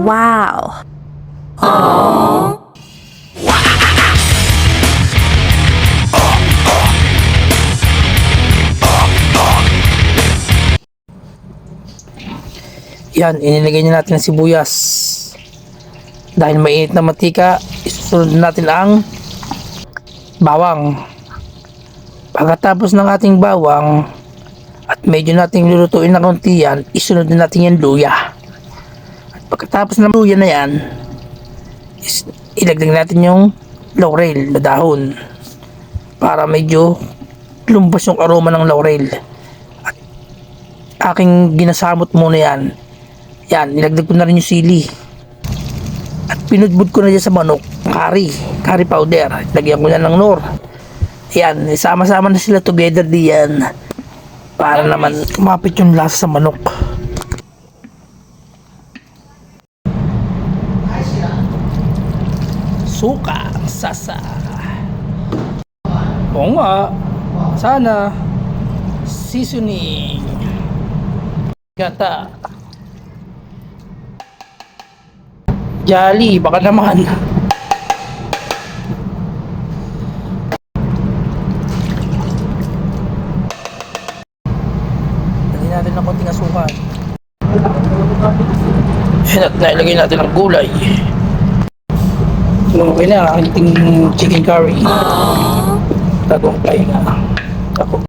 Wow. Yan, inilagay na natin ang sibuyas. Dahil mainit na mantika, isusunod natin ang bawang. Pagkatapos ng ating bawang at medyo nating lulutuin na konti yan, isunod na natin yung luya. At pagkatapos ng luya na yan, ilagdag natin yung laurel na dahon para medyo lumbas yung aroma ng laurel. At aking ginasamot muna yan. Yan, nilagdag ko na rin yung sili. At pinudbud ko na dyan sa manok, curry powder. Lagyan ko na ng nor. Yan, sama-sama na sila together diyan. Para naman kumapit yung lasa sa manok. Suka, sasa. Oo nga, sana. Seasoning. Gata. Jolly, baka naman. Lagyan natin ng konting asukal. At nailagay natin ang gulay. Okay na, ang ating chicken curry. Tagumpay na. Ako.